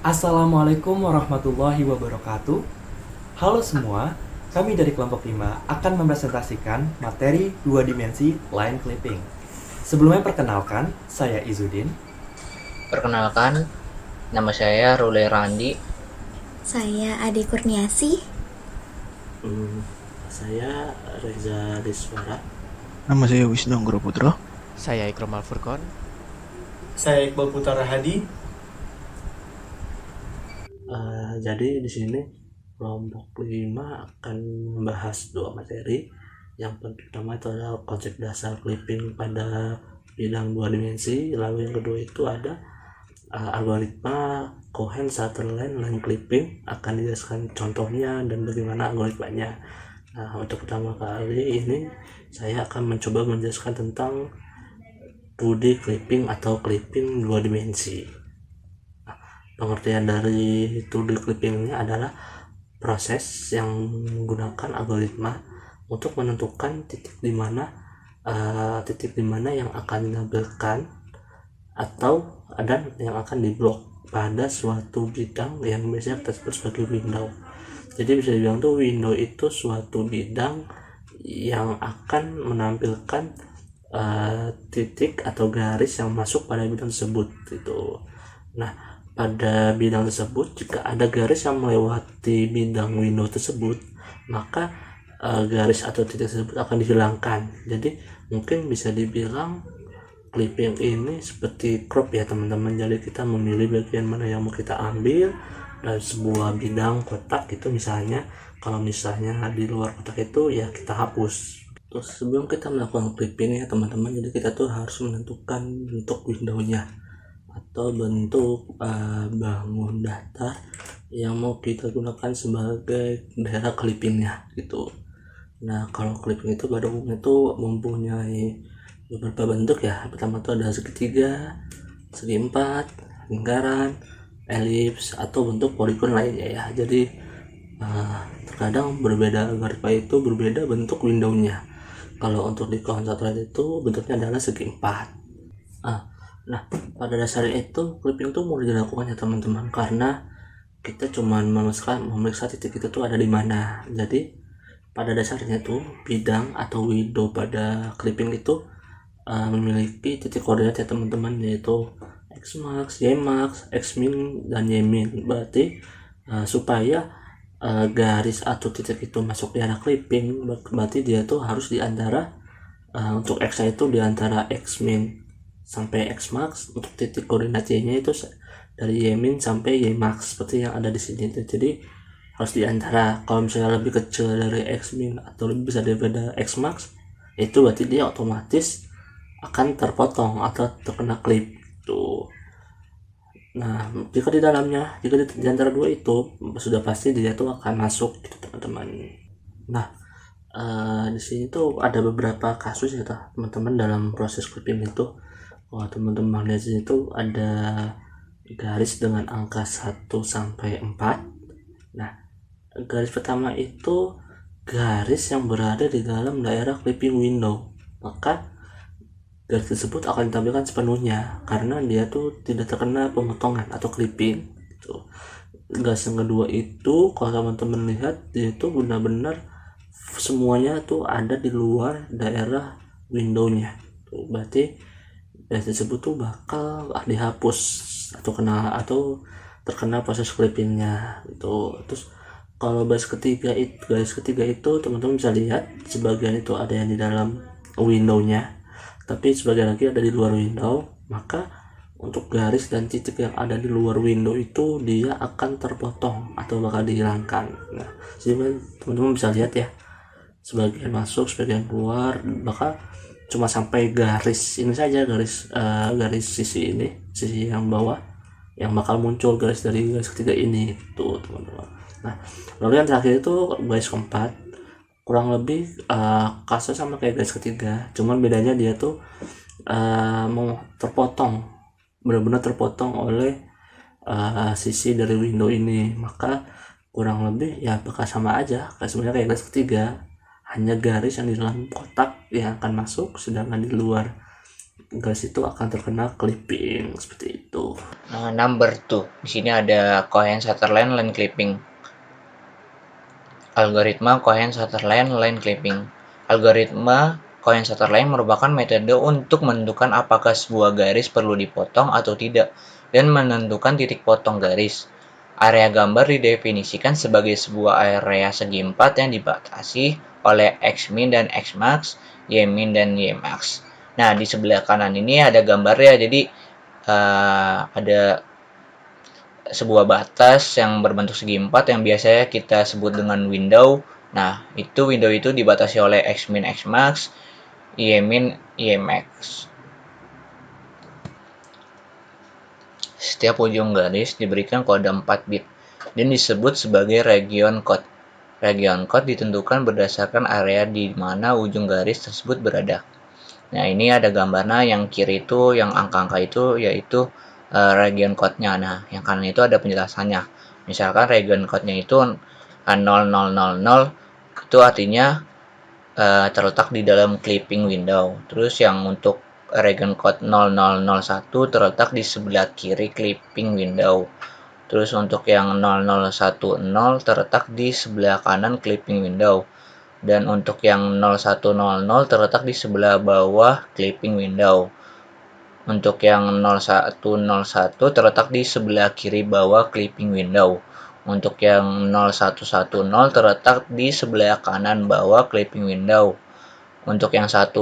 Assalamualaikum warahmatullahi wabarakatuh. Halo semua, kami dari kelompok 5 akan mempresentasikan materi dua dimensi line clipping. Sebelumnya perkenalkan, saya Izudin. Perkenalkan, nama saya Rule Randi. Saya Ade Kurniasi. Saya Reza Deswara. Nama saya Wisnu Anggoro Putra. Saya Ikram Al-Furqon. Saya Iqbal Putra Hadi. Jadi di sini kelompok 5 akan membahas dua materi. Yang pertama itu adalah konsep dasar clipping pada bidang dua dimensi. Lalu yang kedua itu ada algoritma Cohen Sutherland line clipping. Akan dijelaskan contohnya dan bagaimana algoritmanya. Nah, untuk pertama kali ini saya akan mencoba menjelaskan tentang 2D clipping atau clipping dua dimensi. Pengertian dari 2D clippingnya adalah proses yang menggunakan algoritma untuk menentukan titik di mana yang akan dinampilkan atau dan yang akan diblok pada suatu bidang yang biasanya kita sebut sebagai window. Jadi bisa dibilang tuh window itu suatu bidang yang akan menampilkan titik atau garis yang masuk pada bidang tersebut gitu. Nah, pada bidang tersebut jika ada garis yang melewati bidang window tersebut, maka garis atau titik tersebut akan dihilangkan. Jadi mungkin bisa dibilang clipping ini seperti crop ya teman-teman. Jadi kita memilih bagian mana yang mau kita ambil dari sebuah bidang kotak itu, misalnya kalau misalnya di luar kotak itu ya kita hapus. Terus sebelum kita melakukan clipping ya teman-teman, jadi kita tuh harus menentukan bentuk windownya atau bentuk bangun datar yang mau kita gunakan sebagai daerah clippingnya gitu. Nah, kalau clipping itu pada umumnya tuh mempunyai beberapa bentuk ya. Pertama tuh ada segitiga, segi empat, lingkaran, elips, atau bentuk poligon lainnya ya. Jadi terkadang berbeda algoritma itu berbeda bentuk windownya. Kalau untuk di Cohen-Sutherland itu bentuknya adalah segi empat. Nah, pada dasarnya itu clipping itu mulai dilakukan ya teman-teman, karena kita cuman memeriksa titik itu tuh ada di mana. Jadi pada dasarnya tuh bidang atau window pada clipping itu memiliki titik koordinat ya teman-teman, yaitu x max, y max, x min, dan y min. Berarti supaya garis atau titik itu masuk di arah clipping, berarti dia tuh harus di antara untuk x itu di antara x min sampai x max. Untuk titik koordinat y-nya itu dari y min sampai y max seperti yang ada di sini. Jadi harus di antara. Kalau misalnya lebih kecil dari x min atau lebih besar daripada x max, itu berarti dia otomatis akan terpotong atau terkena clip tuh. Nah, jika di antara dua itu sudah pasti dia tuh akan masuk gitu teman-teman. Nah, di sini tuh ada beberapa kasus ya teman-teman dalam proses clipping itu. Teman-teman lihat sini tuh ada garis dengan angka 1 sampai 4. Nah, garis pertama itu garis yang berada di dalam daerah clipping window, maka garis tersebut akan ditampilkan sepenuhnya karena dia tuh tidak terkena pemotongan atau clipping gitu. Garis yang kedua itu kalau teman-teman lihat dia tuh benar-benar semuanya tuh ada di luar daerah windownya tuh, berarti garis tersebut tuh bakal dihapus atau terkena proses clippingnya gitu. Terus kalau garis ketiga itu teman-teman bisa lihat sebagian itu ada yang di dalam windownya, tapi sebagian lagi ada di luar window. Maka untuk garis dan titik yang ada di luar window itu dia akan terpotong atau bakal dihilangkan. Nah, jadi teman-teman bisa lihat ya, sebagian masuk, sebagian keluar, bakal cuma sampai garis ini saja, garis sisi yang bawah yang bakal muncul garis dari garis ketiga ini tuh teman-teman. Nah, lalu yang terakhir itu garis keempat, kurang lebih kasus sama kayak garis ketiga, cuman bedanya dia tuh mau benar-benar terpotong oleh sisi dari window ini. Maka kurang lebih ya bakal sama aja sebenarnya kayak garis ketiga, hanya garis yang di dalam kotak yang akan masuk, sedangkan di luar garis itu akan terkena clipping seperti itu. Number 2. Di sini ada Cohen-Sutherland line clipping. Algoritma Cohen-Sutherland line clipping. Algoritma Cohen-Sutherland merupakan metode untuk menentukan apakah sebuah garis perlu dipotong atau tidak dan menentukan titik potong garis. Area gambar didefinisikan sebagai sebuah area segi 4 yang dibatasi oleh X-min dan X-max, Y-min dan Y-max. Nah, di sebelah kanan ini ada gambarnya, jadi ada sebuah batas yang berbentuk segi 4 yang biasanya kita sebut dengan window. Nah, window itu dibatasi oleh X-min, X-max, Y-min, Y-max. Setiap ujung garis diberikan kode 4 bit dan disebut sebagai region code. Region code ditentukan berdasarkan area di mana ujung garis tersebut berada. Nah, ini ada gambarnya, yang kiri itu, yang angka-angka itu yaitu region code-nya. Nah, yang kanan itu ada penjelasannya. Misalkan region code-nya itu 0000, itu artinya terletak di dalam clipping window. Terus yang untuk region code 0001 terletak di sebelah kiri clipping window. Terus untuk yang 0010 terletak di sebelah kanan clipping window. Dan untuk yang 0100 terletak di sebelah bawah clipping window. Untuk yang 0101 terletak di sebelah kiri bawah clipping window. Untuk yang 0110 terletak di sebelah kanan bawah clipping window. Untuk yang 1000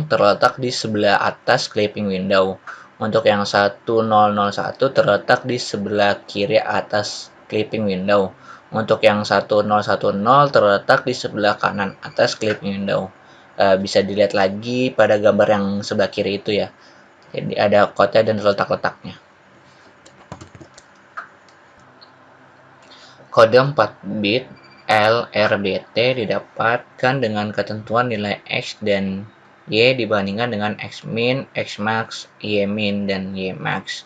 terletak di sebelah atas clipping window. Untuk yang 1001 terletak di sebelah kiri atas clipping window. Untuk yang 1010 terletak di sebelah kanan atas clipping window. Bisa dilihat lagi pada gambar yang sebelah kiri itu ya. Jadi ada kode dan letak-letaknya. Kode 4 bit LRBT didapatkan dengan ketentuan nilai X dan Y dibandingkan dengan X-min, X-max, Y-min, dan Y-max.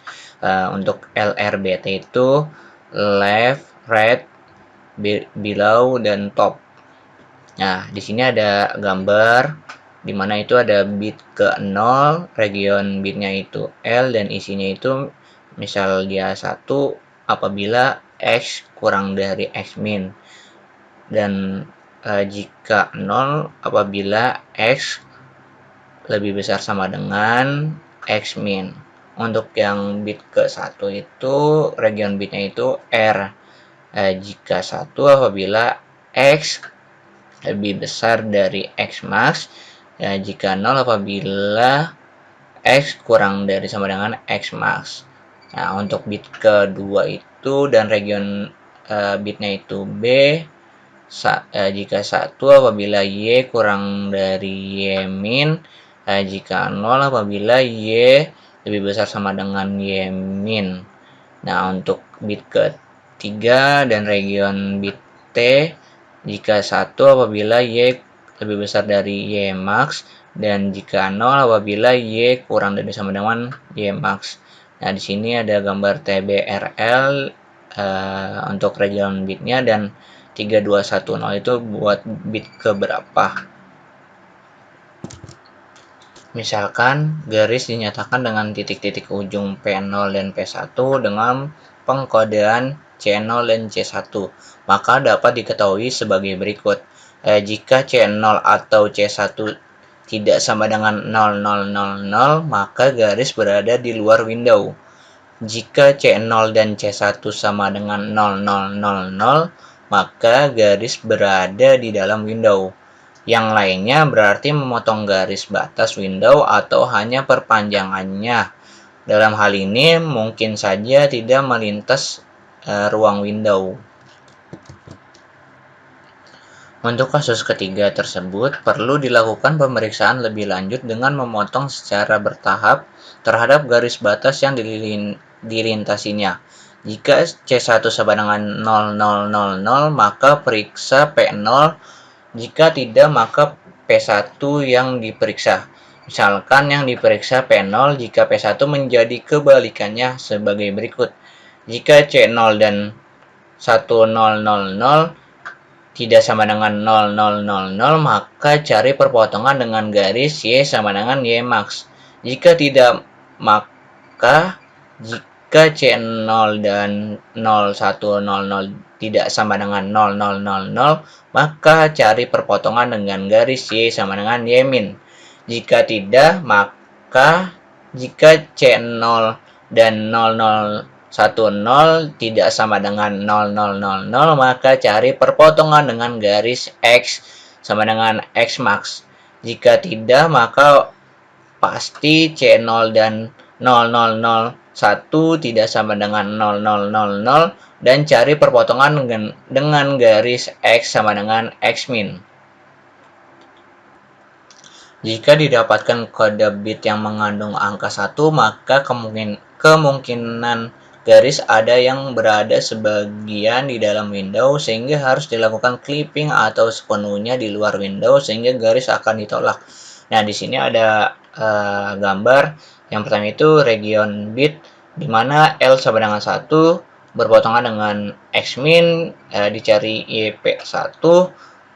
Untuk LRBT itu left, right, below, dan top. Nah, di sini ada gambar di mana itu ada bit ke 0, region bitnya itu L, dan isinya itu misal dia 1 apabila X kurang dari X-min. Dan jika 0 apabila X lebih besar sama dengan X-min. Untuk yang bit ke 1 itu region bitnya itu R. Jika 1 apabila X lebih besar dari X-max. Jika 0 apabila X kurang dari sama dengan X-max. Nah, untuk bit kedua itu dan region bitnya itu B. Jika 1 apabila Y kurang dari Y-min. Jika 0 apabila Y lebih besar sama dengan Y-min. Nah, untuk bit ketiga dan region bit T, jika 1 apabila Y lebih besar dari Y-max, dan jika 0 apabila Y kurang dari sama dengan Y-max. Nah, di sini ada gambar TBRL untuk region bitnya, dan 3210 itu buat bit keberapa. Misalkan garis dinyatakan dengan titik-titik ujung P0 dan P1 dengan pengkodean C0 dan C1, maka dapat diketahui sebagai berikut. Jika C0 atau C1 tidak sama dengan 0000, maka garis berada di luar window. Jika C0 dan C1 sama dengan 0000, maka garis berada di dalam window. Yang lainnya berarti memotong garis batas window atau hanya perpanjangannya. Dalam hal ini mungkin saja tidak melintas ruang window. Untuk kasus ketiga tersebut, perlu dilakukan pemeriksaan lebih lanjut dengan memotong secara bertahap terhadap garis batas yang dilintasinya. Jika C1 sama dengan 0000, maka periksa P0. Jika tidak, maka P1 yang diperiksa. Misalkan yang diperiksa P0 jika P1 menjadi kebalikannya sebagai berikut. Jika C0 dan 1000 tidak sama dengan 0000, maka cari perpotongan dengan garis Y sama dengan Y-max. Jika tidak, maka jika C0 dan 0100 tidak sama dengan 0000, maka cari perpotongan dengan garis Y sama dengan Y min. Jika tidak, maka jika C0 dan 0010 tidak sama dengan 0000, maka cari perpotongan dengan garis X sama dengan X max. Jika tidak, maka pasti C0 dan 0001 tidak sama dengan 0000 dan cari perpotongan dengan garis X sama dengan X min. Jika didapatkan kode bit yang mengandung angka 1, maka kemungkinan garis ada yang berada sebagian di dalam window sehingga harus dilakukan clipping atau sepenuhnya di luar window sehingga garis akan ditolak. Nah, di sini ada gambar. Yang pertama itu region bit di mana L sama dengan 1 berpotongan dengan X min, dicari YP1.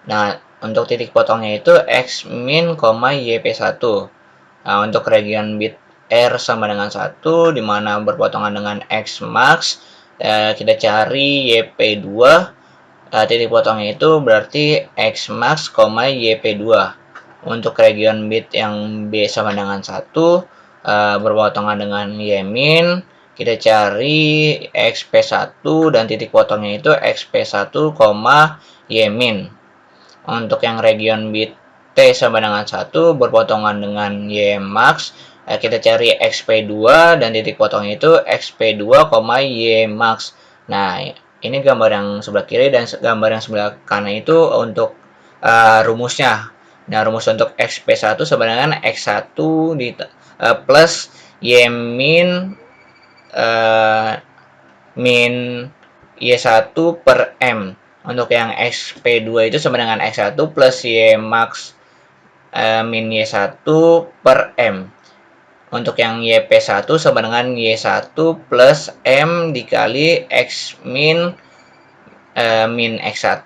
Nah, untuk titik potongnya itu X min, YP1. Nah, untuk region bit R sama dengan 1 di mana berpotongan dengan X max, kita cari YP2. Titik potongnya itu berarti X max, YP2. Untuk region bit yang B sama dengan 1 berpotongan dengan Y min, kita cari XP1 dan titik potongnya itu XP1, Y min. Untuk yang region bit T sama dengan 1 berpotongan dengan Y max, kita cari XP2 dan titik potongnya itu XP2, Y max. Nah, ini gambar yang sebelah kiri dan gambar yang sebelah kanan itu untuk rumusnya. Nah, rumus untuk XP1 sama dengan X1 plus Y min min Y1 per M. Untuk yang XP2 itu sama dengan X1 plus Y max min Y1 per M. Untuk yang YP1 sama dengan Y1 plus M dikali X min min X1.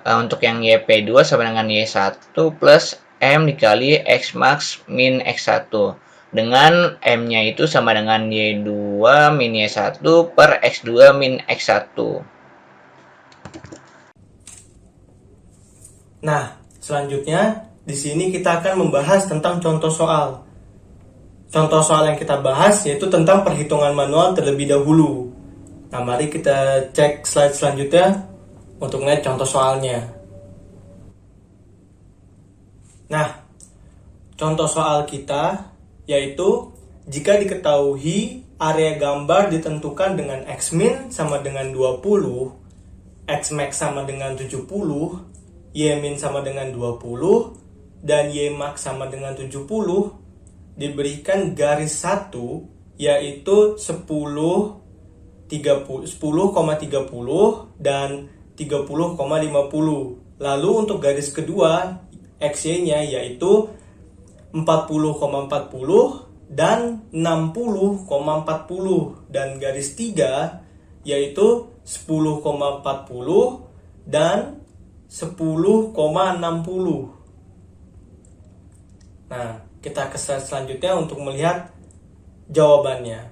Untuk yang YP2 sama dengan Y1 plus M dikali X max min X1. Dengan M-nya itu sama dengan Y2 min Y1 per X2 min X1. Nah, selanjutnya di sini kita akan membahas tentang contoh soal. Contoh soal yang kita bahas yaitu tentang perhitungan manual terlebih dahulu. Nah, mari kita cek slide selanjutnya untuk melihat contoh soalnya. Nah, contoh soal kita yaitu jika diketahui area gambar ditentukan dengan X min sama dengan 20, X max sama dengan 70, Y min sama dengan 20, dan Y max sama dengan 70, diberikan garis 1 yaitu 10,30 dan 30,50. Lalu untuk garis kedua XY-nya yaitu 40,40 dan 60,40, dan garis 3 yaitu 10,40 dan 10,60. Nah, kita ke slide selanjutnya untuk melihat jawabannya.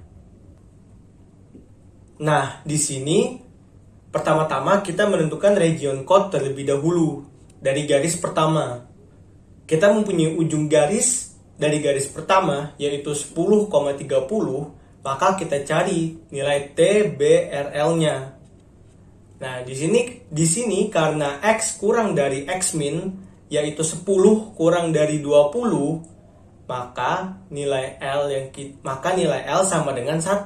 Nah, di sini pertama-tama kita menentukan region code terlebih dahulu dari garis pertama. Kita mempunyai ujung garis dari garis pertama yaitu 10,30, maka kita cari nilai TBRL-nya. Nah, di sini karena X kurang dari X min yaitu 10 kurang dari 20, maka nilai L sama dengan 1.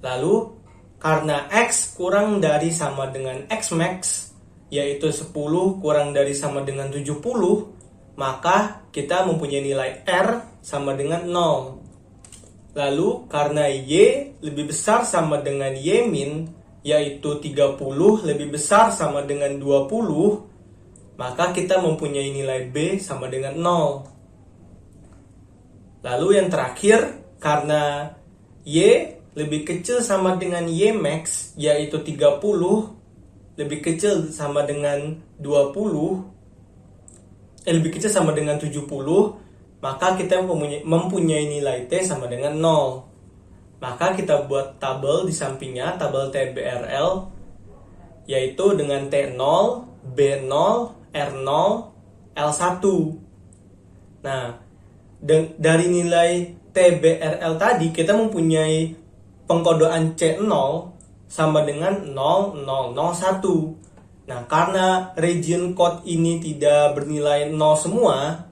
Lalu karena X kurang dari sama dengan X max yaitu 10 kurang dari sama dengan 70, maka kita mempunyai nilai R sama dengan 0. Lalu karena Y lebih besar sama dengan Y min yaitu 30 lebih besar sama dengan 20, maka kita mempunyai nilai B sama dengan 0. Lalu yang terakhir, karena Y lebih kecil sama dengan Y max yaitu 30 lebih kecil sama dengan 20, lebih kecil sama dengan 70, maka kita mempunyai nilai T sama dengan 0. Maka kita buat tabel di sampingnya, tabel TBRL, yaitu dengan T0, B0, R0, L1. Nah, dari nilai TBRL tadi kita mempunyai pengkodean C0 sama dengan 0001. Nah, karena region code ini tidak bernilai 0 semua,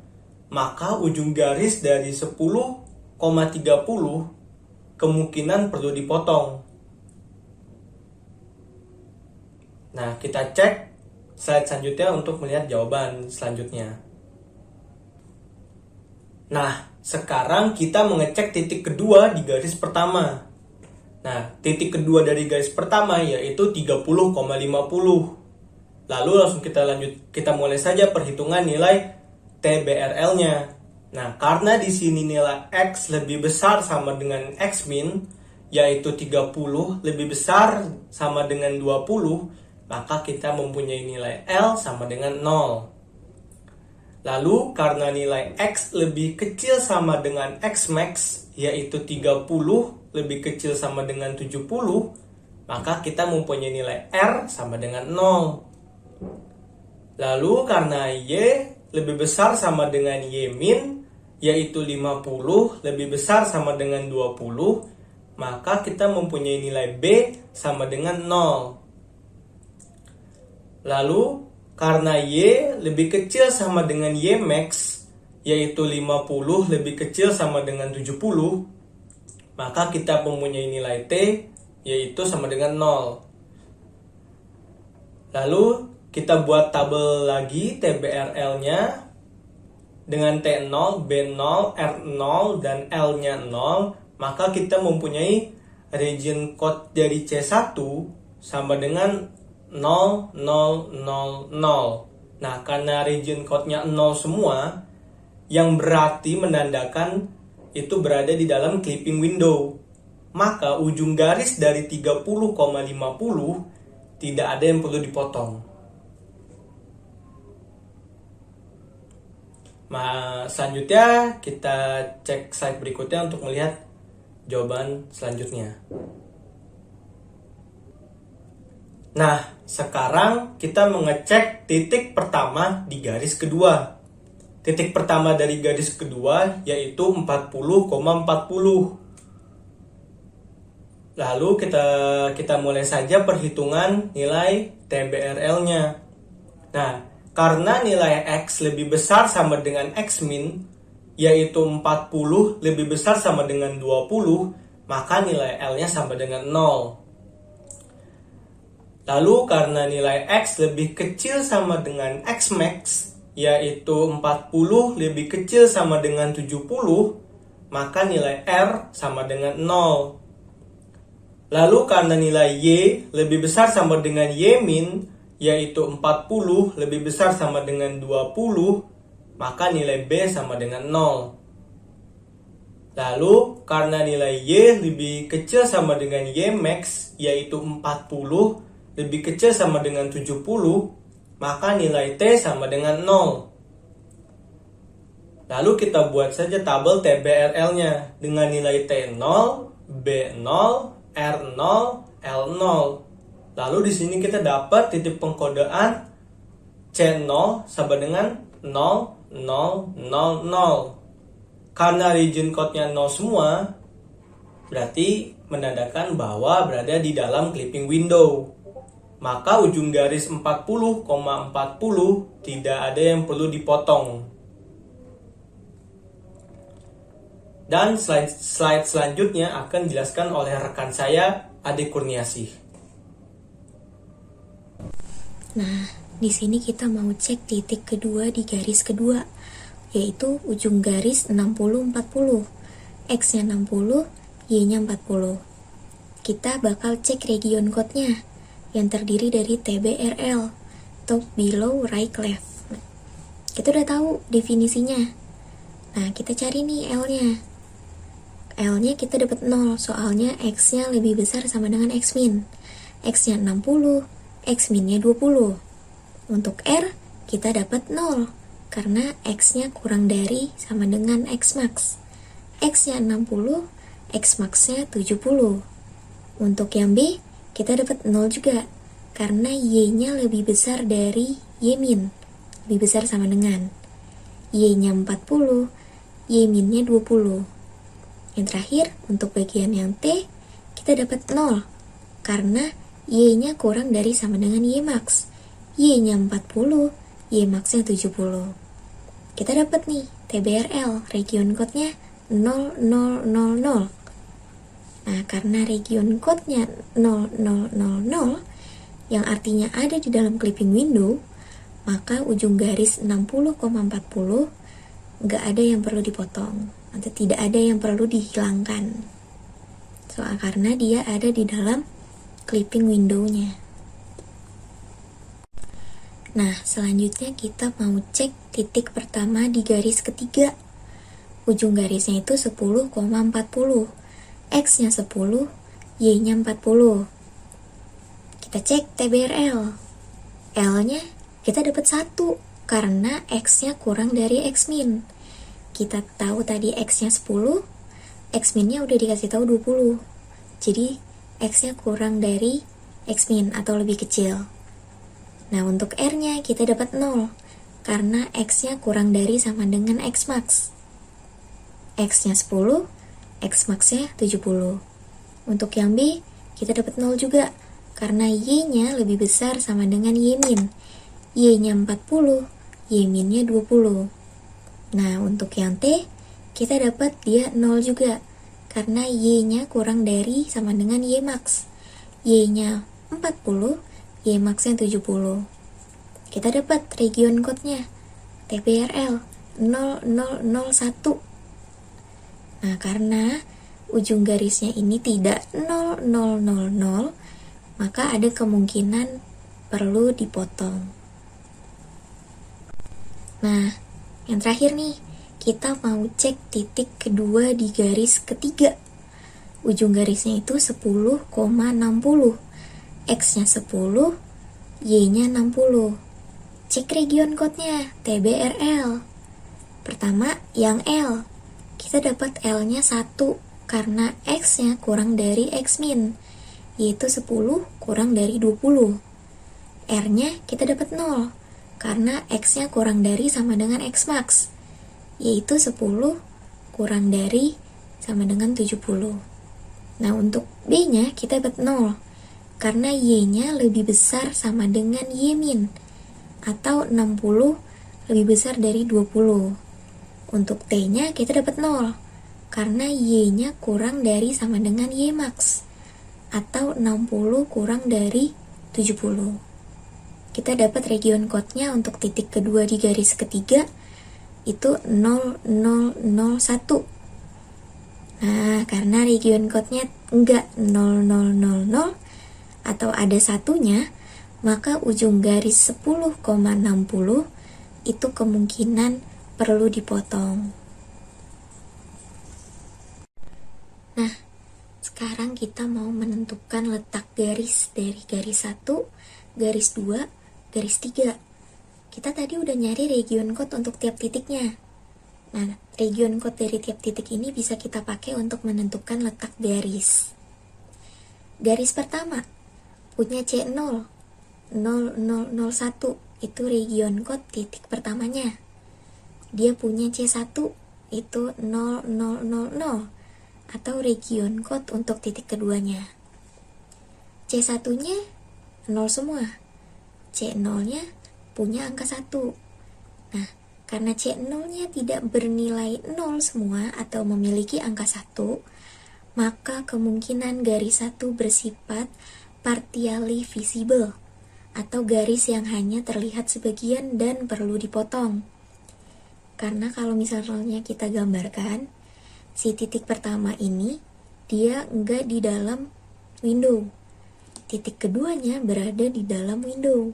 maka ujung garis dari 10,30 kemungkinan perlu dipotong. Nah, kita cek slide selanjutnya untuk melihat jawaban selanjutnya. Nah, sekarang kita mengecek titik kedua di garis pertama. Nah, titik kedua dari garis pertama yaitu 30,50. Lalu langsung kita mulai saja perhitungan nilai TBRL-nya. Nah, karena di sini nilai X lebih besar sama dengan X min, yaitu 30 lebih besar sama dengan 20, maka kita mempunyai nilai L sama dengan 0. Lalu, karena nilai X lebih kecil sama dengan X max, yaitu 30 lebih kecil sama dengan 70, maka kita mempunyai nilai R sama dengan 0. Lalu karena Y lebih besar sama dengan Y min, yaitu 50 lebih besar sama dengan 20, maka kita mempunyai nilai B sama dengan 0. Lalu karena Y lebih kecil sama dengan Y max, yaitu 50 lebih kecil sama dengan 70, maka kita mempunyai nilai T, yaitu sama dengan 0. Lalu kita buat tabel lagi TBRL-nya dengan T0, B0, R0, dan L-nya 0, maka kita mempunyai region code dari C1 sama dengan 0000. Nah, karena region code-nya 0 semua, yang berarti menandakan itu berada di dalam clipping window, maka ujung garis dari 30,50 tidak ada yang perlu dipotong. Nah, selanjutnya kita cek slide berikutnya untuk melihat jawaban selanjutnya. Nah, sekarang kita mengecek titik pertama di garis kedua. Titik pertama dari garis kedua yaitu 40,40. Lalu kita mulai saja perhitungan nilai TBRL-nya. Nah, karena nilai X lebih besar sama dengan X min, yaitu 40 lebih besar sama dengan 20, maka nilai L-nya sama dengan 0. Lalu karena nilai X lebih kecil sama dengan X max, yaitu 40 lebih kecil sama dengan 70, maka nilai R sama dengan 0. Lalu karena nilai Y lebih besar sama dengan Y min, yaitu 40 lebih besar sama dengan 20, maka nilai B sama dengan 0. Lalu, karena nilai Y lebih kecil sama dengan Y max, yaitu 40 lebih kecil sama dengan 70, maka nilai T sama dengan 0. Lalu kita buat saja tabel TBRL-nya dengan nilai T0, B0, R0, L0. Lalu di sini kita dapat titik pengkodean C0 sama dengan 0000. Karena region code-nya 0 semua, berarti menandakan bahwa berada di dalam clipping window. Maka ujung garis 40,40 tidak ada yang perlu dipotong. Dan slide selanjutnya akan dijelaskan oleh rekan saya, Ade Kurniasih. Nah, di sini kita mau cek titik kedua di garis kedua, yaitu ujung garis 60-40. X-nya 60, Y-nya 40. Kita bakal cek region code-nya, yang terdiri dari TBRL, top, below, right, left. Kita udah tahu definisinya. Nah, kita cari nih L-nya. L-nya kita dapat 0, soalnya X-nya lebih besar sama dengan X min. X-nya 60, X min-nya 20. Untuk R, kita dapat 0, karena X-nya kurang dari sama dengan X max. X-nya 60, X max-nya 70. Untuk yang B, kita dapat 0 juga, karena Y-nya lebih besar dari Y min, lebih besar sama dengan Y-nya 40, Y min-nya 20. Yang terakhir, untuk bagian yang T, kita dapat 0, karena Y-nya kurang dari sama dengan Y max. Y-nya 40, Y max-nya 70. Kita dapat nih, TBRL, region code-nya 0000. Nah, karena region code-nya 0000, yang artinya ada di dalam clipping window, maka ujung garis 60,40 nggak ada yang perlu dipotong, atau tidak ada yang perlu dihilangkan. Karena dia ada di dalam clipping window-nya. Nah, selanjutnya kita mau cek titik pertama di garis ketiga. Ujung garisnya itu 10,40. X-nya 10, Y-nya 40. Kita cek TBRL. L-nya kita dapat 1 karena X-nya kurang dari X min. Kita tahu tadi X-nya 10, X min-nya udah dikasih tahu 20. Jadi X-nya kurang dari X min atau lebih kecil. Nah, untuk R-nya kita dapat 0 karena X-nya kurang dari sama dengan X max. X-nya 10, X max-nya 70. Untuk yang B, kita dapat 0 juga, karena Y-nya lebih besar sama dengan Y min. Y-nya 40, Y min-nya 20. Nah, untuk yang T, kita dapat dia 0 juga, karena Y-nya kurang dari sama dengan Y max. Y-nya 40, Y max-nya 70. Kita dapat region code-nya, TBRL 0001. Nah, karena ujung garisnya ini tidak 0000, maka ada kemungkinan perlu dipotong. Nah, yang terakhir nih, kita mau cek titik kedua di garis ketiga. Ujung garisnya itu 10,60. X-nya 10, Y-nya 60. Cek region code-nya, TBRL. Pertama, yang L. Kita dapat L-nya 1 karena X-nya kurang dari X min, yaitu 10 kurang dari 20. R-nya kita dapat 0 karena X-nya kurang dari sama dengan X max, yaitu 10 kurang dari sama dengan 70. Nah, untuk B-nya kita dapat 0 karena Y-nya lebih besar sama dengan Y min, atau 60 lebih besar dari 20. Untuk T-nya kita dapat 0 karena Y-nya kurang dari sama dengan Y max, atau 60 kurang dari 70. Kita dapat region code-nya untuk titik kedua di garis ketiga itu 0001. Nah, karena region code-nya enggak 0000 atau ada satunya, maka ujung garis 10,60 itu kemungkinan perlu dipotong. Nah, sekarang kita mau menentukan letak garis dari garis 1, garis 2, garis 3. Kita tadi udah nyari region code untuk tiap titiknya. Nah, region code dari tiap titik ini bisa kita pakai untuk menentukan letak garis. Garis pertama punya C0, 0001, itu region code titik pertamanya. Dia punya C1, itu 0000, atau region code untuk titik keduanya. C1-nya 0 semua. C0-nya punya angka 1. Nah, karena C0-nya tidak bernilai 0 semua atau memiliki angka 1, maka kemungkinan garis 1 bersifat partially visible, atau garis yang hanya terlihat sebagian dan perlu dipotong. Karena kalau misalnya kita gambarkan, si titik pertama ini, dia enggak di dalam window. Titik keduanya berada di dalam window.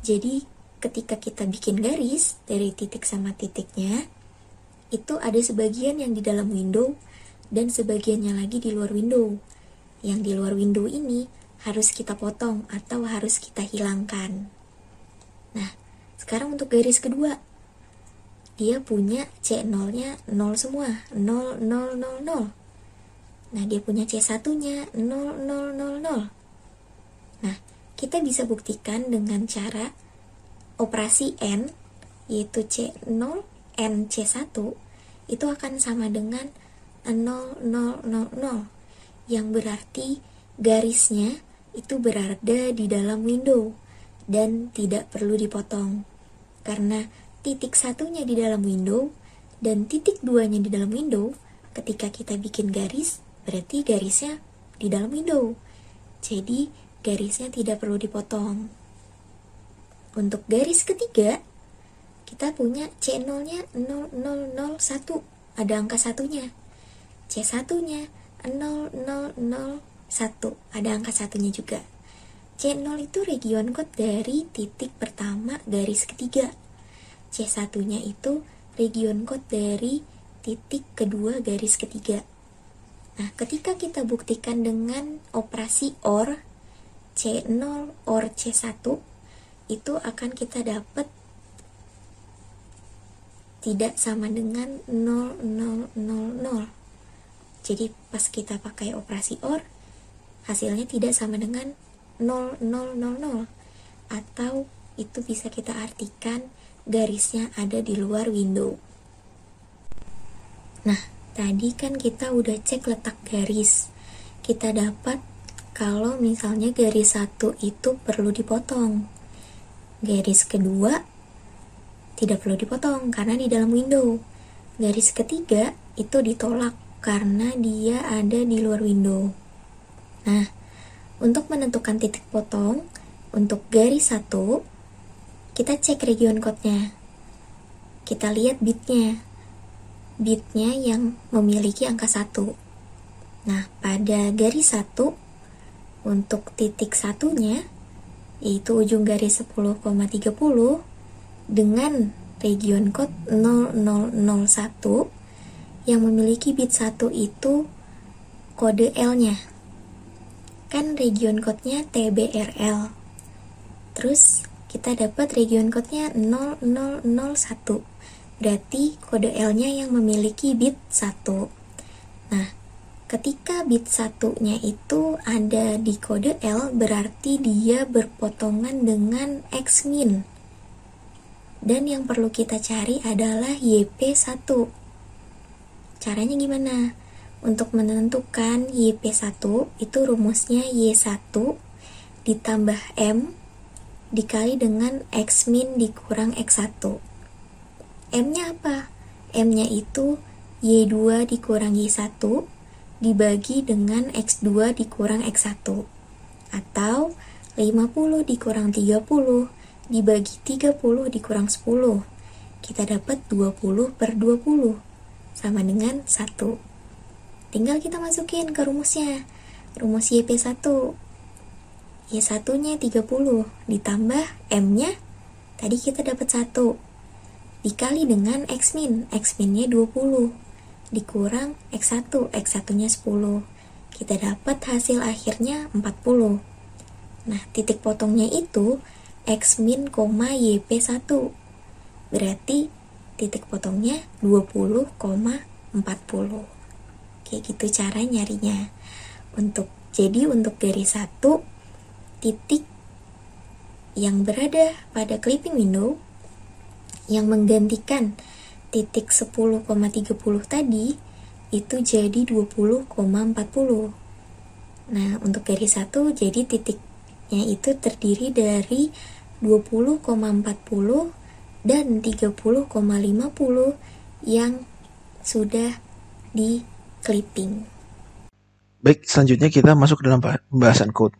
Jadi, ketika kita bikin garis dari titik sama titiknya, itu ada sebagian yang di dalam window, dan sebagiannya lagi di luar window. Yang di luar window ini harus kita potong atau harus kita hilangkan. Nah, sekarang untuk garis kedua. dia punya C0-nya 0 semua, 0, 0, 0, 0. Nah, dia punya C1-nya 0, 0, 0, 0. Nah, kita bisa buktikan dengan cara operasi N, yaitu C0, N, C1, itu akan sama dengan 0, 0, 0, 0. Yang berarti garisnya itu berada di dalam window dan tidak perlu dipotong. Karena titik satunya di dalam window dan titik duanya di dalam window, ketika kita bikin garis, berarti garisnya di dalam window. Jadi garisnya tidak perlu dipotong. Untuk garis ketiga, kita punya C0-nya 0001, ada angka satunya. C1-nya 0001, ada angka satunya juga. C0 itu region code dari titik pertama garis ketiga. C1-nya itu region code dari titik kedua garis ketiga. Nah, ketika kita buktikan dengan operasi OR, C0 OR C1, itu akan kita dapat tidak sama dengan 0000. Jadi pas kita pakai operasi OR, hasilnya tidak sama dengan 0000. Atau itu bisa kita artikan garisnya ada di luar window. Nah, tadi kan kita udah cek letak garis. Kita dapat kalau misalnya garis 1 itu perlu dipotong. Garis kedua tidak perlu dipotong karena di dalam window. Garis ketiga itu ditolak karena dia ada di luar window. Nah, untuk menentukan titik potong, untuk garis 1, kita cek region code-nya. Kita lihat bitnya. Bitnya yang memiliki angka 1. Nah, pada garis 1, untuk titik satunya, yaitu ujung garis 10,30, dengan region code 0001, yang memiliki bit 1 itu kode L-nya. Kan region code-nya TBRL. Terus kita dapat region code-nya 0001. Berarti kode L-nya yang memiliki bit 1. Nah, ketika bit 1-nya itu ada di kode L, berarti dia berpotongan dengan X-min. Dan yang perlu kita cari adalah YP1. Caranya gimana? Untuk menentukan YP1, itu rumusnya Y1 ditambah M dikali dengan X-min dikurang X1. M-nya apa? M-nya itu Y2 dikurang Y1 dibagi dengan X2 dikurang X1. Atau 50 dikurang 30 dibagi 30 dikurang 10. Kita dapat 20 per 20. Sama dengan 1. Tinggal kita masukin ke rumusnya. Rumus YP1. Y1-nya 30 ditambah M-nya. Tadi kita dapat 1. Dikali dengan X-min. X-minnya 20. Dikurang X1. X1-nya 10. Kita dapat hasil akhirnya 40. Nah, titik potongnya itu X-min, YP1. Berarti titik potongnya 20,40. Kayak gitu cara nyarinya. Jadi untuk garis 1, titik yang berada pada clipping window yang menggantikan titik 10,30 tadi itu jadi 20,40. Nah, untuk garis 1 jadi titiknya itu terdiri dari 20,40 dan 30,50 yang sudah di clipping. Baik, selanjutnya kita masuk ke dalam pembahasan code.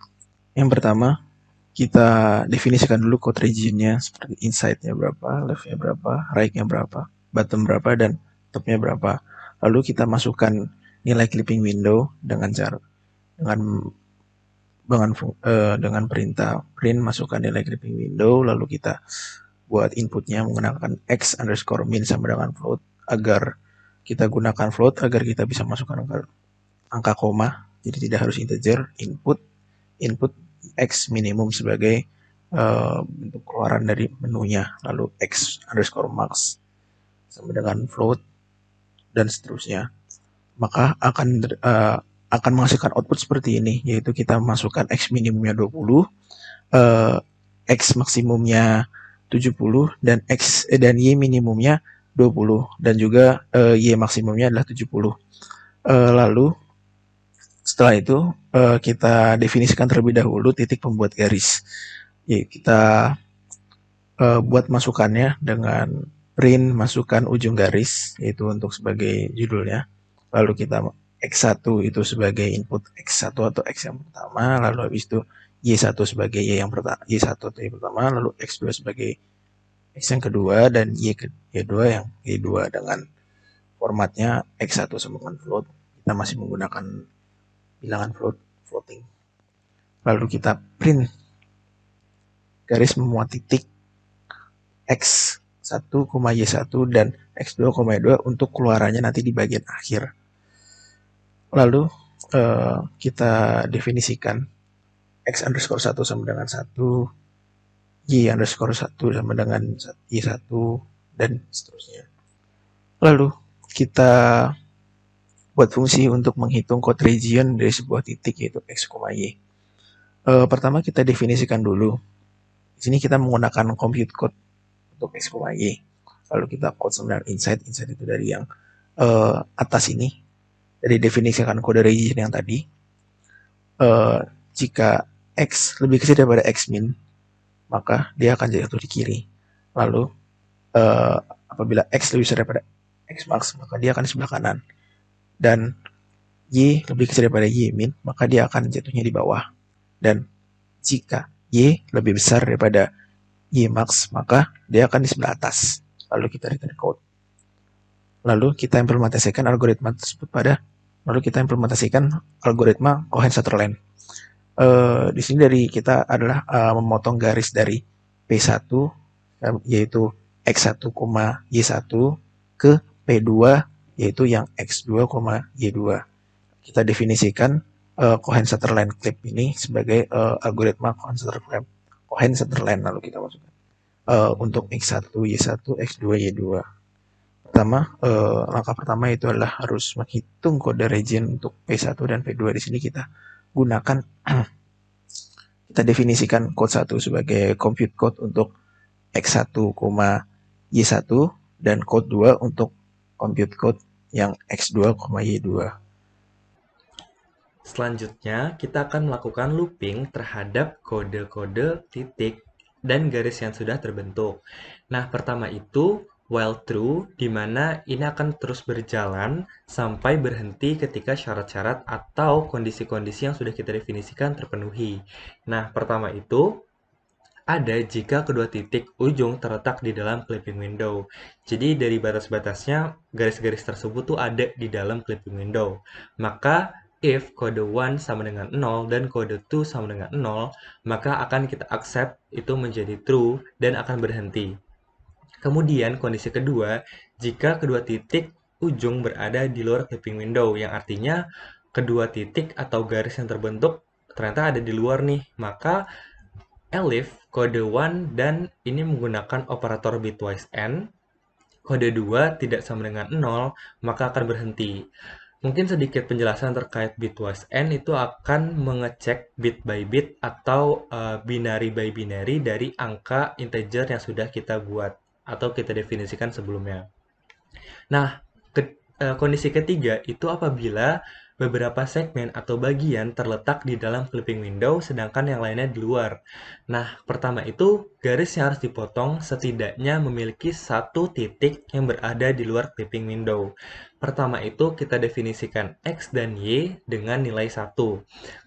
Yang pertama, kita definisikan dulu code region-nya seperti inside-nya berapa, left-nya berapa, right-nya berapa, bottom berapa, dan top-nya berapa. Lalu kita masukkan nilai clipping window dengan perintah print masukkan nilai clipping window, lalu kita buat inputnya menggunakan x_min sama dengan float agar kita gunakan float agar kita bisa masukkan angka koma, jadi tidak harus integer. Input x minimum sebagai bentuk keluaran dari menunya, lalu x_max sama dengan float dan seterusnya, maka akan menghasilkan output seperti ini, yaitu kita masukkan X minimumnya 20, X maksimumnya 70, dan Y minimumnya 20, dan juga Y maksimumnya adalah 70. Lalu setelah itu kita definisikan terlebih dahulu titik pembuat garis. Ya, kita buat masukannya dengan print masukkan ujung garis, yaitu untuk sebagai judulnya. Lalu kita X1 itu sebagai input X1 atau X yang pertama, lalu habis itu Y1 sebagai Y yang pertama, Y1 atau Y pertama, lalu X2 sebagai X yang kedua, dan Y2 yang Y2 dengan formatnya X1 sama dengan float. Kita masih menggunakan bilangan floating. Lalu kita print garis memuat titik X1, Y1 dan X2, Y2 untuk keluarannya nanti di bagian akhir. Lalu kita definisikan X underscore 1 sama dengan 1, Y underscore 1 sama dengan Y1, dan seterusnya. Lalu kita buat fungsi untuk menghitung code region dari sebuah titik, yaitu X, Y. Pertama kita definisikan dulu. Di sini kita menggunakan compute code untuk X, Y. Lalu kita code sama dengan inside itu dari yang atas ini, dari definisikan kode region yang tadi. Jika X lebih kecil daripada X min, maka dia akan jatuh di kiri. Lalu apabila X lebih besar daripada X max, maka dia akan di sebelah kanan. Dan Y lebih kecil daripada Y min, maka dia akan jatuhnya di bawah. Dan jika Y lebih besar daripada Y max, maka dia akan di sebelah atas. Lalu kita return code. Lalu kita implementasikan algoritma tersebut lalu kita implementasikan algoritma Cohen-Sutherland. Di sini dari kita adalah memotong garis dari P1, yaitu X1, Y1 ke P2, yaitu yang X2, Y2. Kita definisikan Cohen-Sutherland clip ini sebagai algoritma Cohen-Sutherland, lalu kita masukkan untuk X1, Y1, X2, Y2. Langkah pertama itu adalah harus menghitung kode region untuk P1 dan P2. Di sini kita gunakan kita definisikan code 1 sebagai compute code untuk X1, Y1, dan code 2 untuk compute code yang X2, Y2. Selanjutnya, kita akan melakukan looping terhadap kode-kode titik dan garis yang sudah terbentuk. Nah, pertama itu while true, di mana ini akan terus berjalan sampai berhenti ketika syarat-syarat atau kondisi-kondisi yang sudah kita definisikan terpenuhi. Nah, pertama itu ada jika kedua titik ujung terletak di dalam clipping window. Jadi dari batas-batasnya, garis-garis tersebut tuh ada di dalam clipping window. Maka if kode 1 sama dengan 0 dan kode 2 sama dengan 0, maka akan kita accept itu menjadi true dan akan berhenti. Kemudian kondisi kedua, jika kedua titik ujung berada di luar clipping window, yang artinya kedua titik atau garis yang terbentuk ternyata ada di luar nih, maka elif kode 1 dan ini menggunakan operator bitwise AND, kode 2 tidak sama dengan 0, maka akan berhenti. Mungkin sedikit penjelasan terkait bitwise AND itu akan mengecek bit by bit atau binary by binary dari angka integer yang sudah kita buat atau kita definisikan sebelumnya. Nah, kondisi ketiga itu apabila beberapa segmen atau bagian terletak di dalam clipping window sedangkan yang lainnya di luar. Nah, pertama itu garis yang harus dipotong setidaknya memiliki satu titik yang berada di luar clipping window. Pertama itu kita definisikan X dan Y dengan nilai 1.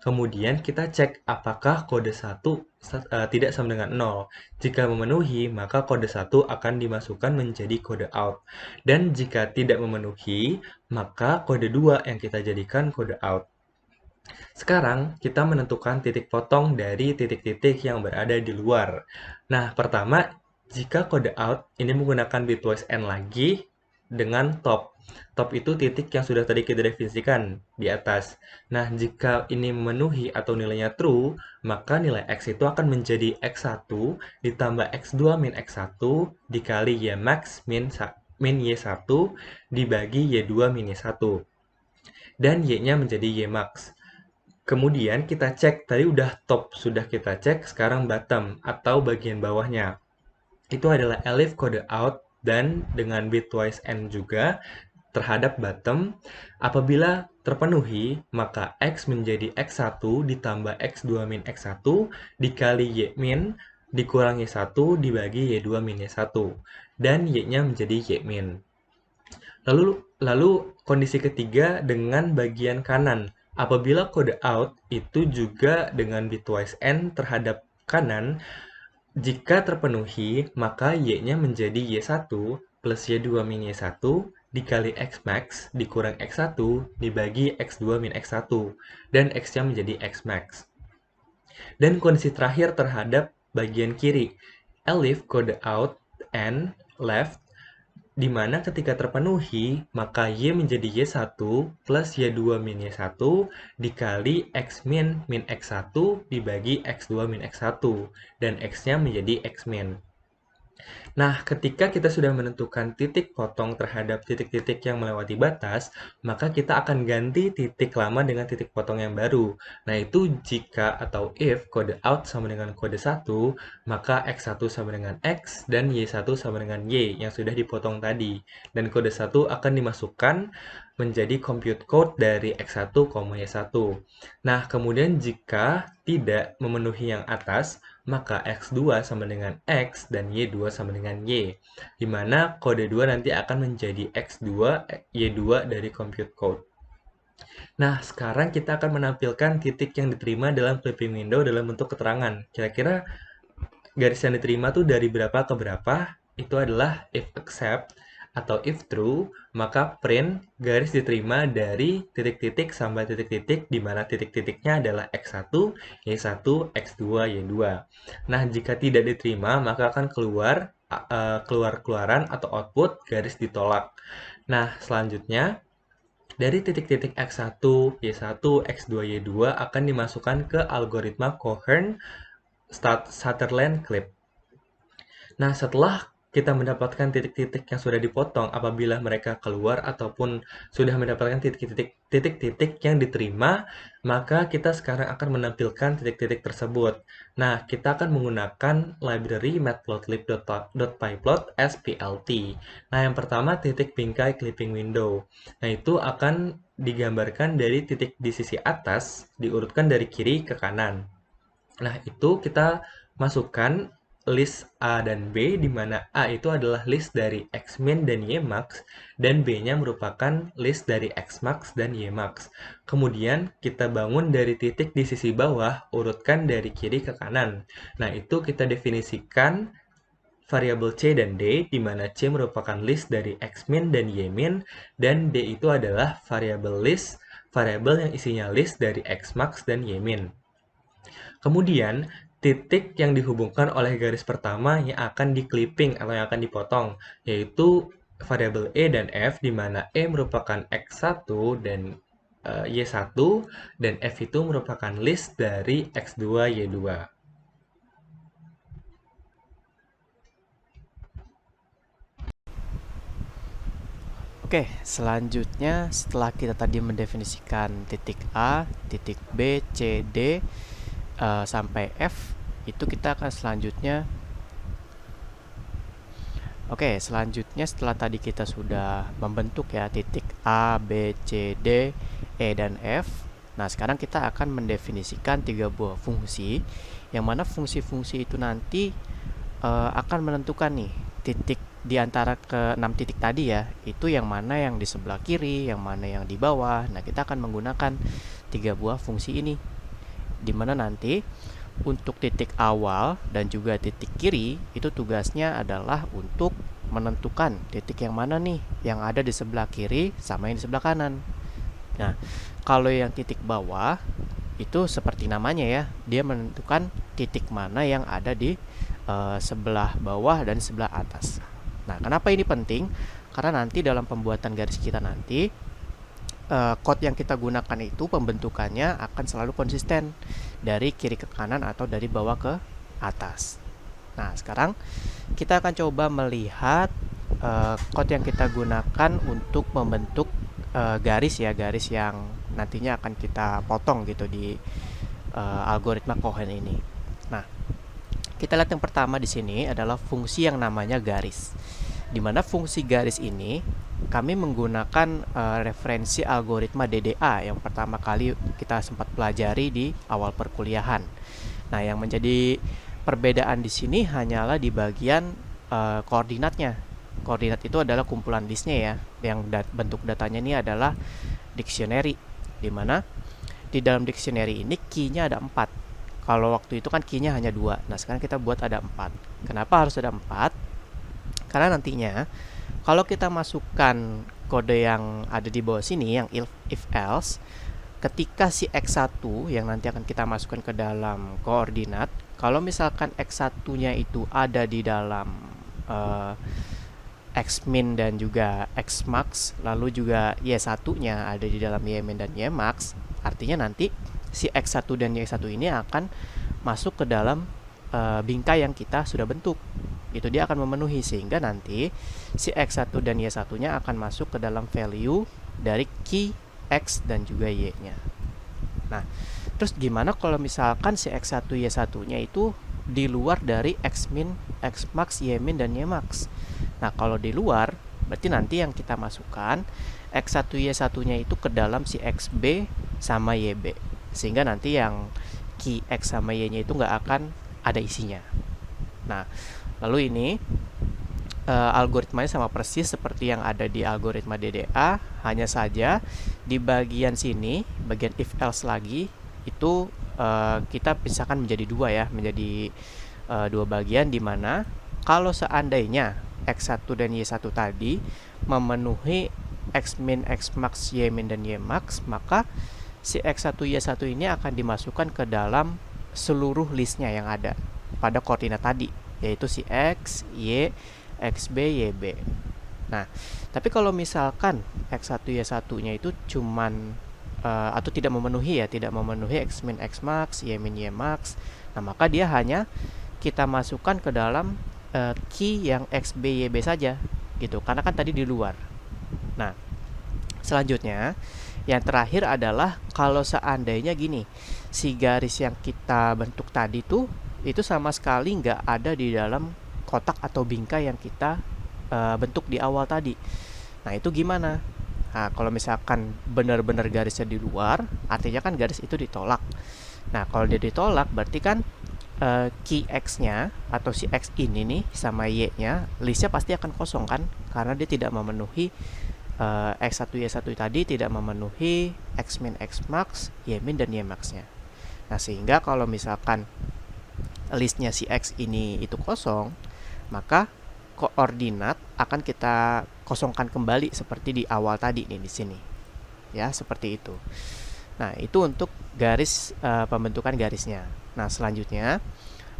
Kemudian kita cek apakah kode 1 tidak sama dengan 0. Jika memenuhi, maka kode 1 akan dimasukkan menjadi kode out. Dan jika tidak memenuhi, maka kode 2 yang kita jadikan kode out. Sekarang, kita menentukan titik potong dari titik-titik yang berada di luar. Nah, pertama, jika kode out ini menggunakan bitwise AND lagi dengan top. Top itu titik yang sudah tadi kita definisikan di atas. Nah, jika ini memenuhi atau nilainya true, maka nilai X itu akan menjadi X1 ditambah X2 min X1 dikali Y max min min Y1 dibagi Y2 min Y1. Dan Y-nya menjadi Y max. Kemudian kita cek, tadi udah top, sudah kita cek, sekarang bottom atau bagian bawahnya. Itu adalah elif kode out dan dengan bitwise AND juga terhadap bottom. Apabila terpenuhi, maka X menjadi X1 ditambah X2 min X1 dikali Y min dikurangi 1 dibagi Y2 min Y1. Dan Y-nya menjadi Y min. Lalu kondisi ketiga dengan bagian kanan. Apabila kode out itu juga dengan bitwise AND terhadap kanan, jika terpenuhi, maka Y-nya menjadi Y1 plus Y2 min Y1 dikali X max dikurang X1 dibagi X2 min X1. Dan X-nya menjadi X max. Dan kondisi terakhir terhadap bagian kiri. Elif kode out and left, di mana ketika terpenuhi, maka Y menjadi Y1 plus Y2 min Y1 dikali X min min X1 dibagi X2 min X1. Dan X-nya menjadi X min. Nah, ketika kita sudah menentukan titik potong terhadap titik-titik yang melewati batas, maka kita akan ganti titik lama dengan titik potong yang baru. Nah, itu jika atau if kode out sama dengan kode 1, maka X1 sama dengan X dan Y1 sama dengan Y yang sudah dipotong tadi. Dan kode 1 akan dimasukkan menjadi compute code dari X1, Y1. Nah, kemudian jika tidak memenuhi yang atas, maka X2 sama dengan X dan Y2 sama dengan Y, di mana kode 2 nanti akan menjadi X2, Y2 dari compute code. Nah, sekarang kita akan menampilkan titik yang diterima dalam clipping window dalam bentuk keterangan. Kira-kira garis yang diterima tuh dari berapa ke berapa? Itu adalah if accept atau if true, maka print garis diterima dari titik-titik sampai titik-titik, di mana titik-titiknya adalah X1, Y1, X2, Y2. Nah, jika tidak diterima, maka akan keluaran atau output garis ditolak. Nah, selanjutnya, dari titik-titik X1, Y1, X2, Y2 akan dimasukkan ke algoritma Coherent Sutherland clip. Nah, setelah kita mendapatkan titik-titik yang sudah dipotong, apabila mereka keluar ataupun sudah mendapatkan titik-titik yang diterima, maka kita sekarang akan menampilkan titik-titik tersebut. Nah, kita akan menggunakan library matplotlib.pyplot SPLT. Nah, yang pertama titik bingkai clipping window. Nah, itu akan digambarkan dari titik di sisi atas, diurutkan dari kiri ke kanan. Nah, itu kita masukkan list A dan B, di mana A itu adalah list dari X min dan Y max, dan B-nya merupakan list dari X max dan Y max. Kemudian kita bangun dari titik di sisi bawah, urutkan dari kiri ke kanan. Nah, itu kita definisikan variabel C dan D, di mana C merupakan list dari X min dan Y min, dan D itu adalah variabel yang isinya list dari X max dan Y min. Kemudian, titik yang dihubungkan oleh garis pertama yang akan di-clipping atau yang akan dipotong, yaitu variabel E dan F, di mana E merupakan X1 dan Y1, dan F itu merupakan list dari X2, Y2. Oke, selanjutnya setelah kita tadi mendefinisikan titik A, titik B, C, D, sampai F, itu kita akan selanjutnya setelah tadi kita sudah membentuk ya titik A, B, C, D, E, dan F. Nah, sekarang kita akan mendefinisikan 3 buah fungsi, yang mana fungsi-fungsi itu nanti akan menentukan nih titik di antara ke 6 titik tadi ya, itu yang mana yang di sebelah kiri, yang mana yang di bawah. Nah, kita akan menggunakan 3 buah fungsi ini, dimana nanti untuk titik awal dan juga titik kiri itu tugasnya adalah untuk menentukan titik yang mana nih yang ada di sebelah kiri sama yang di sebelah kanan. Nah, kalau yang titik bawah itu seperti namanya ya, dia menentukan titik mana yang ada di sebelah bawah dan sebelah atas. Nah, kenapa ini penting? Karena nanti dalam pembuatan garis kita nanti code yang kita gunakan itu pembentukannya akan selalu konsisten dari kiri ke kanan atau dari bawah ke atas. Nah, sekarang kita akan coba melihat code yang kita gunakan untuk membentuk garis yang nantinya akan kita potong gitu di algoritma Cohen ini. Nah, kita lihat yang pertama di sini adalah fungsi yang namanya garis. Di mana fungsi garis ini kami menggunakan referensi algoritma DDA yang pertama kali kita sempat pelajari di awal perkuliahan. Nah, yang menjadi perbedaan di sini hanyalah di bagian koordinatnya. Koordinat itu adalah kumpulan listnya ya, yang bentuk datanya ini adalah dictionary, di mana di dalam dictionary ini key-nya ada 4. Kalau waktu itu kan key-nya hanya 2. Nah, sekarang kita buat ada 4. Kenapa harus ada 4? Karena nantinya kalau kita masukkan kode yang ada di bawah sini, yang if else, ketika si X1 yang nanti akan kita masukkan ke dalam koordinat, kalau misalkan X1-nya itu ada di dalam Xmin dan juga Xmax, lalu juga Y1-nya ada di dalam Ymin dan Ymax, artinya nanti si X1 dan Y1 ini akan masuk ke dalam bingkai yang kita sudah bentuk. Itu dia akan memenuhi, sehingga nanti si X1 dan Y1-nya akan masuk ke dalam value dari key X dan juga Y-nya. Nah, terus gimana kalau misalkan si X1 Y1-nya itu di luar dari Xmin, Xmax, Ymin dan Ymax? Nah, kalau di luar, berarti nanti yang kita masukkan X1 Y1-nya itu ke dalam si XB sama YB, sehingga nanti yang key X sama Y-nya itu nggak akan ada isinya. Nah, lalu ini algoritmanya sama persis seperti yang ada di algoritma DDA, hanya saja di bagian sini, bagian if else lagi, itu kita pisahkan menjadi 2 ya, menjadi 2 bagian, di mana kalau seandainya X1 dan Y1 tadi memenuhi Xmin, Xmax, Ymin dan Ymax, maka si X1 Y1 ini akan dimasukkan ke dalam seluruh listnya yang ada pada koordinat tadi, yaitu si X, Y, XB, YB. Nah, tapi kalau misalkan X1 Y1-nya itu cuman atau tidak memenuhi Xmin, Xmax, Ymin, Ymax, nah maka dia hanya kita masukkan ke dalam key yang XB, YB saja gitu, karena kan tadi di luar. Nah, selanjutnya yang terakhir adalah kalau seandainya gini, si garis yang kita bentuk tadi tuh itu sama sekali nggak ada di dalam kotak atau bingkai yang kita bentuk di awal tadi. Nah, itu gimana? Nah, kalau misalkan benar-benar garisnya di luar, artinya kan garis itu ditolak. Nah, kalau dia ditolak, berarti kan key X-nya atau si X ini nih sama Y-nya, listnya pasti akan kosong kan? Karena dia tidak memenuhi X1 Y1 tadi, tidak memenuhi Xmin, Xmax, Ymin dan Ymax-nya. Nah, sehingga kalau misalkan listnya si X ini itu kosong, maka koordinat akan kita kosongkan kembali seperti di awal tadi nih di sini. Ya, seperti itu. Nah, itu untuk garis pembentukan garisnya. Nah, selanjutnya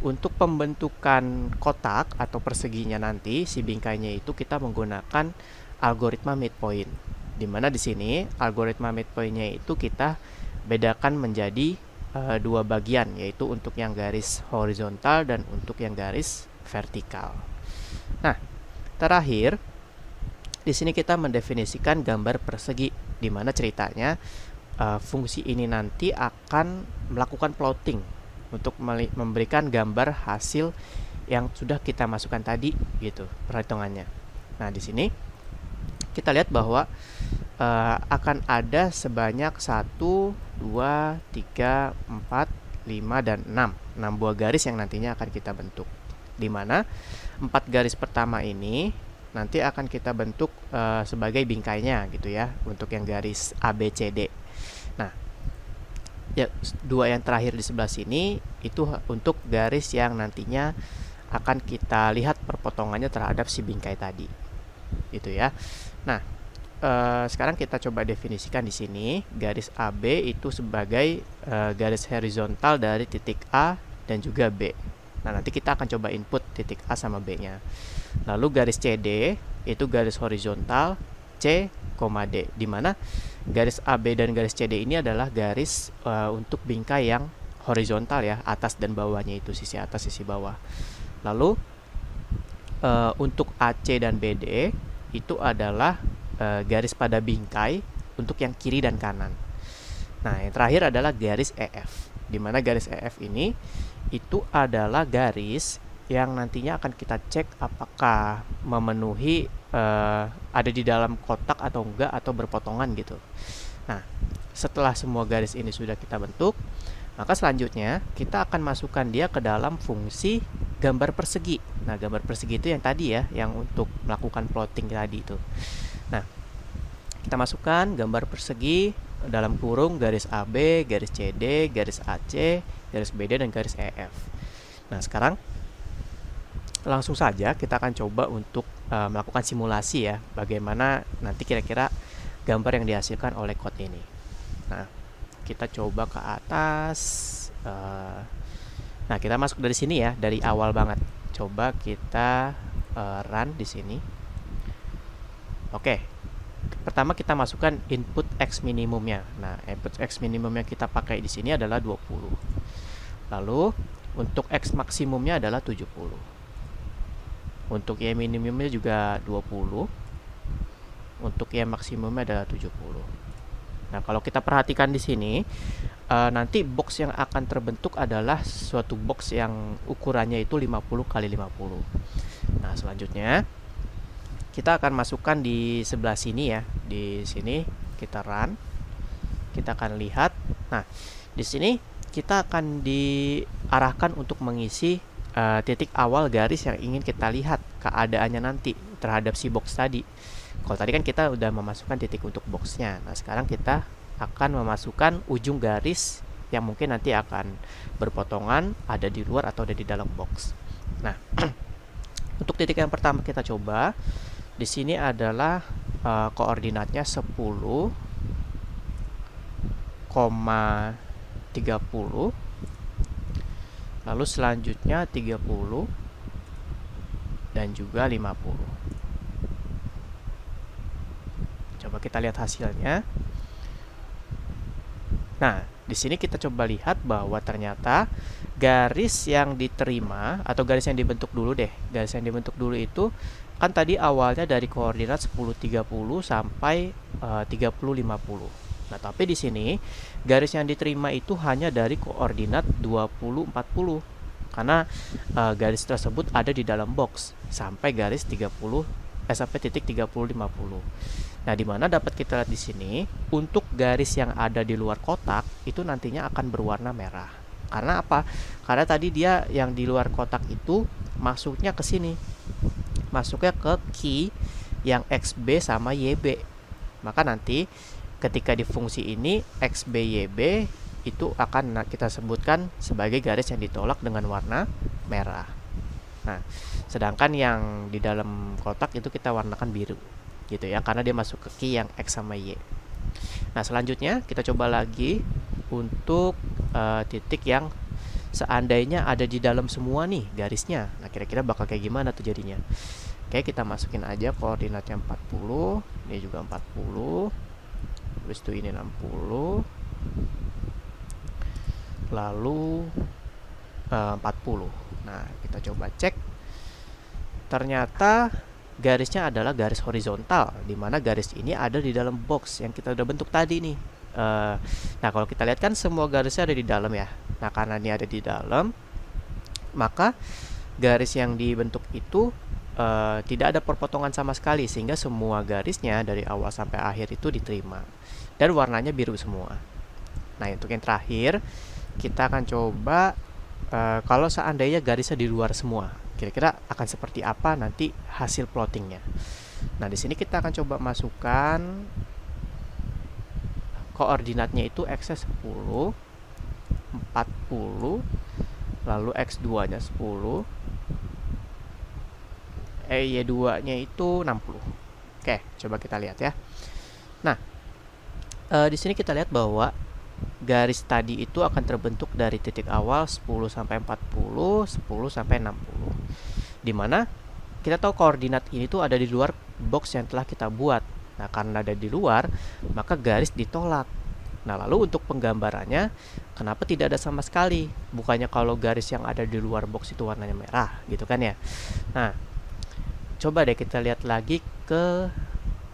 untuk pembentukan kotak atau perseginya nanti si bingkainya itu kita menggunakan algoritma midpoint. Di mana di sini algoritma midpointnya itu kita bedakan menjadi 2 bagian, yaitu untuk yang garis horizontal dan untuk yang garis vertikal. Nah, terakhir di sini kita mendefinisikan gambar persegi, di mana ceritanya fungsi ini nanti akan melakukan plotting untuk memberikan gambar hasil yang sudah kita masukkan tadi gitu perhitungannya. Nah, di sini kita lihat bahwa akan ada sebanyak 1, 2, 3, 4, 5, dan 6 buah garis yang nantinya akan kita bentuk, di mana 4 garis pertama ini nanti akan kita bentuk sebagai bingkainya gitu ya, untuk yang garis ABCD. Nah, ya, 2 yang terakhir di sebelah sini itu untuk garis yang nantinya akan kita lihat perpotongannya terhadap si bingkai tadi gitu ya. Nah, sekarang kita coba definisikan di sini garis AB itu sebagai garis horizontal dari titik A dan juga B. Nah, nanti kita akan coba input titik A sama B-nya. Lalu garis CD itu garis horizontal C, D, di mana garis AB dan garis CD ini adalah garis untuk bingkai yang horizontal ya, atas dan bawahnya itu, sisi atas sisi bawah. Lalu untuk AC dan BD itu adalah garis pada bingkai untuk yang kiri dan kanan. Nah, yang terakhir adalah garis EF, di mana garis EF ini itu adalah garis yang nantinya akan kita cek apakah memenuhi ada di dalam kotak atau enggak, atau berpotongan gitu. Nah, setelah semua garis ini sudah kita bentuk, maka selanjutnya kita akan masukkan dia ke dalam fungsi gambar persegi. Nah, gambar persegi itu yang tadi ya, yang untuk melakukan plotting tadi itu. Nah, kita masukkan gambar persegi dalam kurung garis AB, garis CD, garis AC, garis BD, dan garis EF. Nah, sekarang langsung saja kita akan coba untuk melakukan simulasi ya, bagaimana nanti kira-kira gambar yang dihasilkan oleh code ini. Nah, kita coba ke atas. Nah, kita masuk dari sini ya, dari awal banget. Coba kita run di sini. Oke. Pertama kita masukkan input X minimumnya. Nah, input X minimum yang kita pakai di sini adalah 20. Lalu untuk X maksimumnya adalah 70. Untuk Y minimumnya juga 20. Untuk Y maksimumnya adalah 70. Nah, kalau kita perhatikan di sini, nanti box yang akan terbentuk adalah suatu box yang ukurannya itu 50 kali 50. Nah, selanjutnya kita akan masukkan di sebelah sini ya. Di sini kita run. Kita akan lihat. Nah, di sini kita akan diarahkan untuk mengisi titik awal garis yang ingin kita lihat keadaannya nanti terhadap si box tadi. Kalau tadi kan kita udah memasukkan titik untuk boxnya. Nah, sekarang kita akan memasukkan ujung garis yang mungkin nanti akan berpotongan ada di luar atau ada di dalam box. Nah, untuk titik yang pertama kita coba. Di sini adalah koordinatnya 10,30. Lalu selanjutnya 30 dan juga 50. Coba kita lihat hasilnya. Nah, di sini kita coba lihat bahwa ternyata garis yang diterima atau garis yang dibentuk dulu deh. Garis yang dibentuk dulu itu kan tadi awalnya dari koordinat 10,30 sampai 30,50. Nah, tapi di sini garis yang diterima itu hanya dari koordinat 20,40. Karena garis tersebut ada di dalam box sampai garis sampai titik 30,50. Nah, di mana dapat kita lihat di sini, untuk garis yang ada di luar kotak itu nantinya akan berwarna merah. Karena apa? Karena tadi dia yang di luar kotak itu masuknya ke sini. Masuknya ke key yang XB sama YB. Maka nanti ketika di fungsi ini XB YB itu akan kita sebutkan sebagai garis yang ditolak dengan warna merah. Nah, sedangkan yang di dalam kotak itu kita warnakan biru gitu ya, karena dia masuk ke key yang X sama Y. Nah, selanjutnya kita coba lagi untuk titik yang seandainya ada di dalam semua nih garisnya. Nah, kira-kira bakal kayak gimana tuh jadinya. Oke, kita masukin aja koordinatnya 40. Ini juga 40. Habis itu ini 60. Lalu 40. Nah, kita coba cek. Ternyata garisnya adalah garis horizontal, di mana garis ini ada di dalam box yang kita udah bentuk tadi nih. Nah, kalau kita lihat kan semua garisnya ada di dalam ya. Nah, karena ini ada di dalam, maka garis yang dibentuk itu tidak ada perpotongan sama sekali, sehingga semua garisnya dari awal sampai akhir itu diterima dan warnanya biru semua. Nah, untuk yang terakhir kita akan coba kalau seandainya garisnya di luar semua, kira-kira akan seperti apa nanti hasil plottingnya. Nah, di sini kita akan coba masukkan koordinatnya itu X-nya 10, 40, lalu X2 nya 10, Y2 nya itu 60. Oke, coba kita lihat ya. Nah, di sini kita lihat bahwa garis tadi itu akan terbentuk dari titik awal 10 sampai 40, 10 sampai 60. Dimana kita tahu koordinat ini tuh ada di luar box yang telah kita buat. Nah, karena ada di luar, maka garis ditolak. Nah, lalu untuk penggambarannya, kenapa tidak ada sama sekali? Bukannya kalau garis yang ada di luar box itu warnanya merah, gitu kan ya? Nah, coba deh kita lihat lagi ke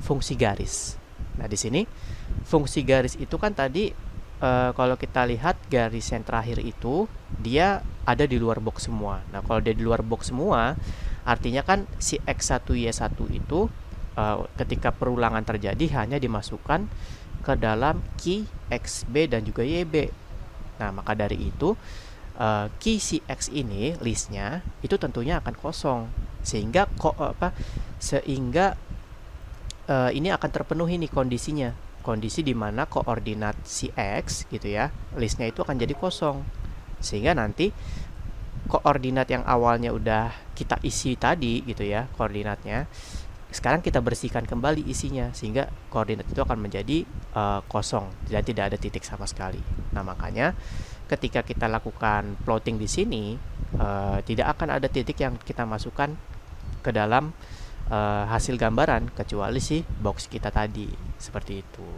fungsi garis. Nah, di sini fungsi garis itu kan tadi kalau kita lihat garis yang terakhir itu dia ada di luar box semua. Nah, kalau dia di luar box semua, artinya kan si X1 Y1 itu ketika perulangan terjadi hanya dimasukkan ke dalam key XB dan juga YB. Nah, maka dari itu key si X ini listnya itu tentunya akan kosong, sehingga ini akan terpenuhi nih kondisi di mana koordinat si X gitu ya, listnya itu akan jadi kosong, sehingga nanti koordinat yang awalnya udah kita isi tadi gitu ya, koordinatnya sekarang kita bersihkan kembali isinya, sehingga koordinat itu akan menjadi kosong dan tidak ada titik sama sekali. Nah, makanya ketika kita lakukan plotting di sini tidak akan ada titik yang kita masukkan ke dalam hasil gambaran kecuali si box kita tadi, seperti itu.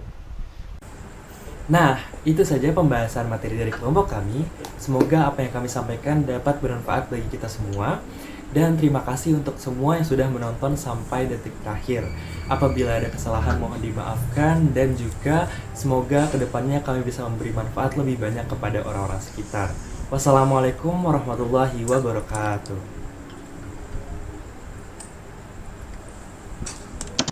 Nah, itu saja pembahasan materi dari kelompok kami. Semoga apa yang kami sampaikan dapat bermanfaat bagi kita semua. Dan terima kasih untuk semua yang sudah menonton sampai detik terakhir. Apabila ada kesalahan mohon dimaafkan, dan juga semoga kedepannya kami bisa memberi manfaat lebih banyak kepada orang-orang sekitar. Wassalamualaikum warahmatullahi wabarakatuh.